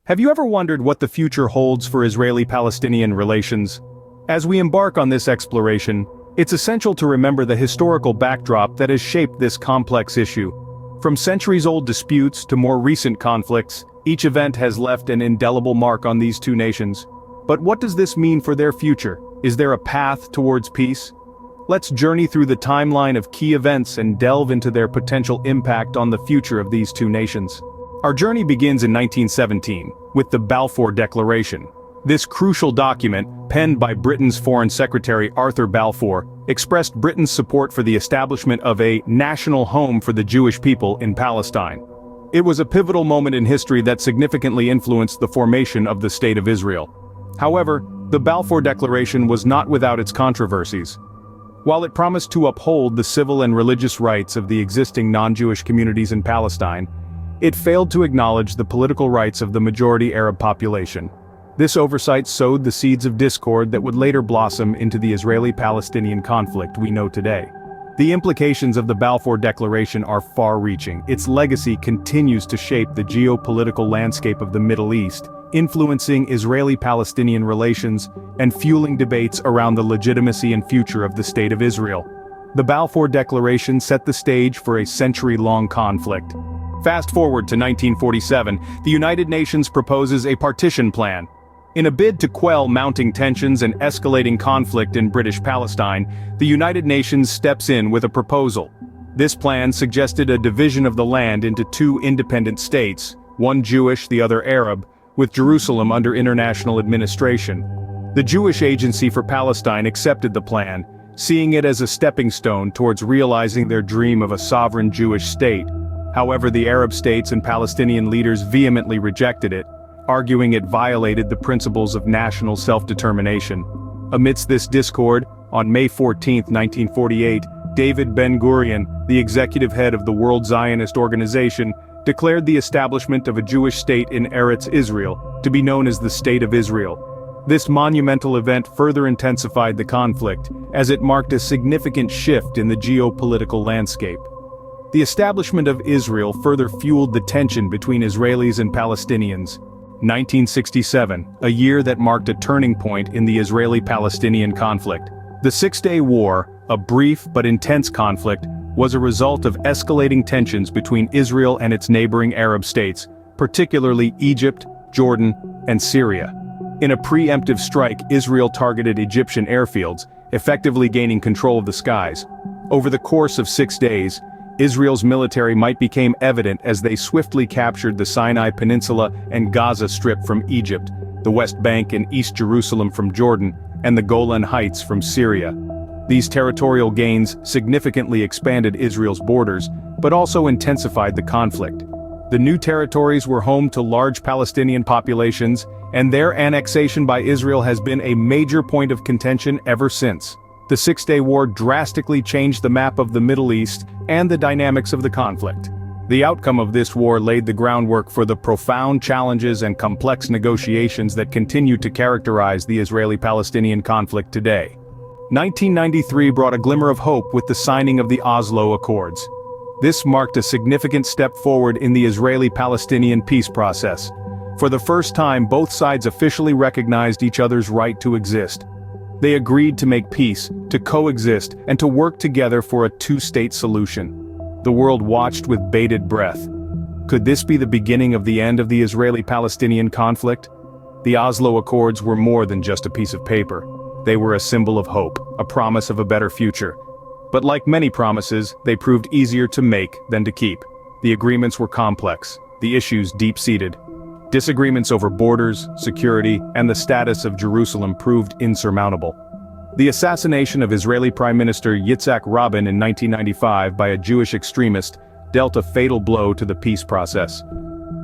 Have you ever wondered what the future holds for Israeli-Palestinian relations? As we embark on this exploration, it's essential to remember the historical backdrop that has shaped this complex issue. From centuries-old disputes to more recent conflicts, each event has left an indelible mark on these two nations. But what does this mean for their future? Is there a path towards peace? Let's journey through the timeline of key events and delve into their potential impact on the future of these two nations. Our journey begins in 1917, with the Balfour Declaration. This crucial document, penned by Britain's Foreign Secretary Arthur Balfour, expressed Britain's support for the establishment of a national home for the Jewish people in Palestine. It was a pivotal moment in history that significantly influenced the formation of the State of Israel. However, the Balfour Declaration was not without its controversies. While it promised to uphold the civil and religious rights of the existing non-Jewish communities in Palestine, it failed to acknowledge the political rights of the majority Arab population. This oversight sowed the seeds of discord that would later blossom into the Israeli-Palestinian conflict we know today. The implications of the Balfour Declaration are far-reaching. Its legacy continues to shape the geopolitical landscape of the Middle East, influencing Israeli-Palestinian relations and fueling debates around the legitimacy and future of the State of Israel. The Balfour Declaration set the stage for a century-long conflict. Fast forward to 1947, the United Nations proposes a partition plan. In a bid to quell mounting tensions and escalating conflict in British Palestine, the United Nations steps in with a proposal. This plan suggested a division of the land into two independent states, one Jewish, the other Arab, with Jerusalem under international administration. The Jewish Agency for Palestine accepted the plan, seeing it as a stepping stone towards realizing their dream of a sovereign Jewish state. However, the Arab states and Palestinian leaders vehemently rejected it, arguing it violated the principles of national self-determination. Amidst this discord, on May 14, 1948, David Ben-Gurion, the executive head of the World Zionist Organization, declared the establishment of a Jewish state in Eretz Israel, to be known as the State of Israel. This monumental event further intensified the conflict, as it marked a significant shift in the geopolitical landscape. The establishment of Israel further fueled the tension between Israelis and Palestinians. 1967, a year that marked a turning point in the Israeli-Palestinian conflict. The Six-Day War, a brief but intense conflict, was a result of escalating tensions between Israel and its neighboring Arab states, particularly Egypt, Jordan, and Syria. In a preemptive strike, Israel targeted Egyptian airfields, effectively gaining control of the skies. Over the course of 6 days, Israel's military might became evident as they swiftly captured the Sinai Peninsula and Gaza Strip from Egypt, the West Bank and East Jerusalem from Jordan, and the Golan Heights from Syria. These territorial gains significantly expanded Israel's borders, but also intensified the conflict. The new territories were home to large Palestinian populations, and their annexation by Israel has been a major point of contention ever since. The Six-Day War drastically changed the map of the Middle East and the dynamics of the conflict. The outcome of this war laid the groundwork for the profound challenges and complex negotiations that continue to characterize the Israeli-Palestinian conflict today. 1993 brought a glimmer of hope with the signing of the Oslo Accords. This marked a significant step forward in the Israeli-Palestinian peace process. For the first time, both sides officially recognized each other's right to exist. They agreed to make peace, to coexist, and to work together for a two-state solution. The world watched with bated breath. Could this be the beginning of the end of the Israeli-Palestinian conflict? The Oslo Accords were more than just a piece of paper. They were a symbol of hope, a promise of a better future. But like many promises, they proved easier to make than to keep. The agreements were complex, the issues deep-seated. Disagreements over borders, security, and the status of Jerusalem proved insurmountable. The assassination of Israeli Prime Minister Yitzhak Rabin in 1995 by a Jewish extremist dealt a fatal blow to the peace process.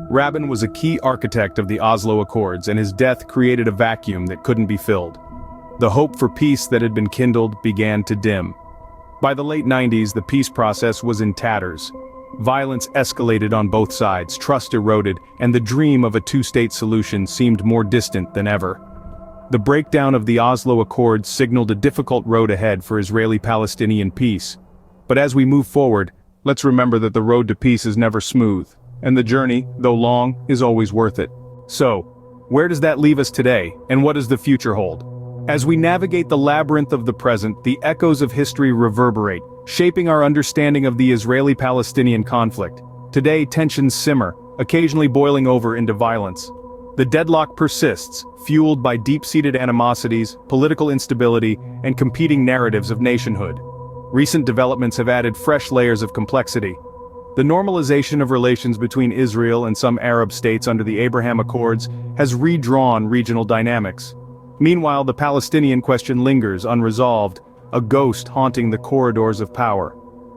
Rabin was a key architect of the Oslo Accords, and his death created a vacuum that couldn't be filled. The hope for peace that had been kindled began to dim. By the late 90s, the peace process was in tatters. Violence escalated on both sides, trust eroded, and the dream of a two-state solution seemed more distant than ever. The breakdown of the Oslo Accords signaled a difficult road ahead for Israeli-Palestinian peace. But as we move forward, let's remember that the road to peace is never smooth, and the journey, though long, is always worth it. So, where does that leave us today, and what does the future hold? As we navigate the labyrinth of the present, the echoes of history reverberate, shaping our understanding of the Israeli-Palestinian conflict. Today, tensions simmer, occasionally boiling over into violence. The deadlock persists, fueled by deep-seated animosities, political instability, and competing narratives of nationhood. Recent developments have added fresh layers of complexity. The normalization of relations between Israel and some Arab states under the Abraham Accords has redrawn regional dynamics. Meanwhile, the Palestinian question lingers unresolved, a ghost haunting the corridors of power.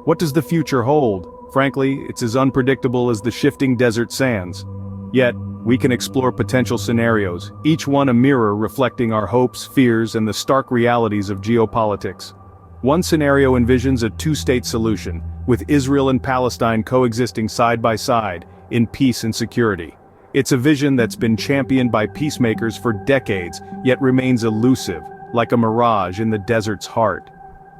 What does the future hold? Frankly, it's as unpredictable as the shifting desert sands. Yet, we can explore potential scenarios, each one a mirror reflecting our hopes, fears, and the stark realities of geopolitics. One scenario envisions a two-state solution, with Israel and Palestine coexisting side by side, in peace and security. It's a vision that's been championed by peacemakers for decades, yet remains elusive, like a mirage in the desert's heart.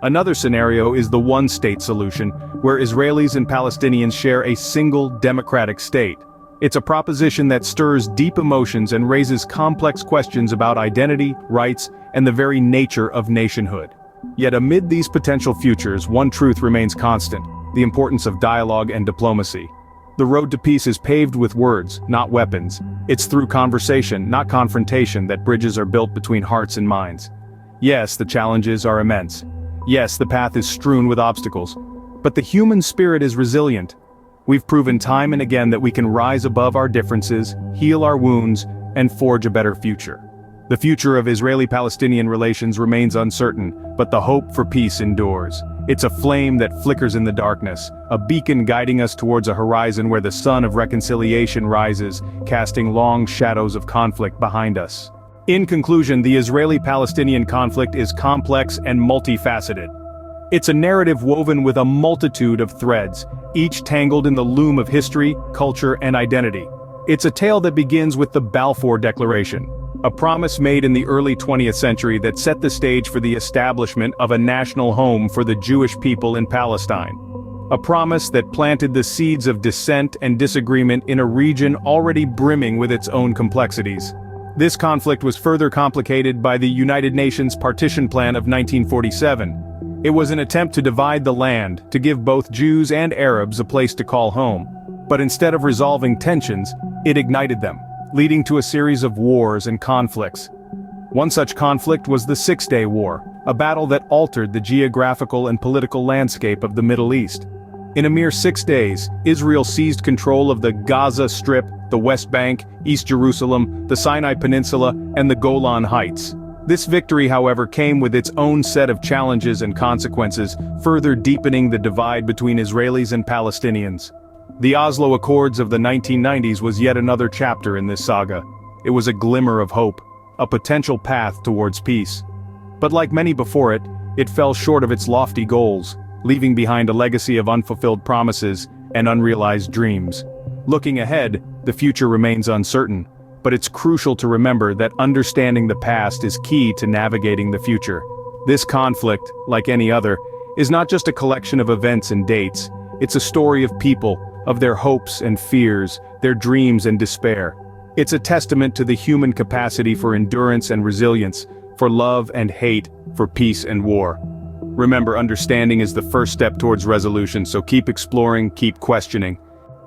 Another scenario is the one-state solution, where Israelis and Palestinians share a single democratic state. It's a proposition that stirs deep emotions and raises complex questions about identity, rights, and the very nature of nationhood. Yet amid these potential futures, one truth remains constant: the importance of dialogue and diplomacy. The road to peace is paved with words, not weapons. It's through conversation, not confrontation, that bridges are built between hearts and minds. Yes, the challenges are immense. Yes, the path is strewn with obstacles. But the human spirit is resilient. We've proven time and again that we can rise above our differences, heal our wounds, and forge a better future. The future of Israeli-Palestinian relations remains uncertain, but the hope for peace endures. It's a flame that flickers in the darkness, a beacon guiding us towards a horizon where the sun of reconciliation rises, casting long shadows of conflict behind us. In conclusion, the Israeli-Palestinian conflict is complex and multifaceted. It's a narrative woven with a multitude of threads, each tangled in the loom of history, culture, and identity. It's a tale that begins with the Balfour Declaration, a promise made in the early 20th century that set the stage for the establishment of a national home for the Jewish people in Palestine. A promise that planted the seeds of dissent and disagreement in a region already brimming with its own complexities. This conflict was further complicated by the United Nations Partition Plan of 1947. It was an attempt to divide the land, to give both Jews and Arabs a place to call home. But instead of resolving tensions, it ignited them, leading to a series of wars and conflicts. One such conflict was the Six-Day War, a battle that altered the geographical and political landscape of the Middle East. In a mere 6 days, Israel seized control of the Gaza Strip, the West Bank, East Jerusalem, the Sinai Peninsula, and the Golan Heights. This victory, however, came with its own set of challenges and consequences, further deepening the divide between Israelis and Palestinians. The Oslo Accords of the 1990s was yet another chapter in this saga. It was a glimmer of hope, a potential path towards peace. But like many before it, it fell short of its lofty goals, leaving behind a legacy of unfulfilled promises and unrealized dreams. Looking ahead, the future remains uncertain, but it's crucial to remember that understanding the past is key to navigating the future. This conflict, like any other, is not just a collection of events and dates. It's a story of people, of their hopes and fears, their dreams and despair. It's a testament to the human capacity for endurance and resilience, for love and hate, for peace and war. Remember, understanding is the first step towards resolution, so keep exploring, keep questioning.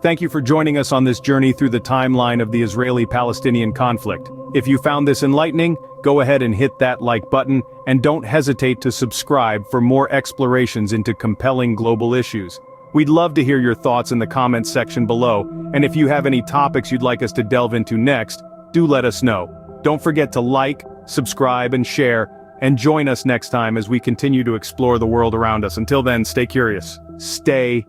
Thank you for joining us on this journey through the timeline of the Israeli-Palestinian conflict. If you found this enlightening, go ahead and hit that like button, and don't hesitate to subscribe for more explorations into compelling global issues. We'd love to hear your thoughts in the comments section below, and if you have any topics you'd like us to delve into next, do let us know. Don't forget to like, subscribe, and share, and join us next time as we continue to explore the world around us. Until then, stay curious, stay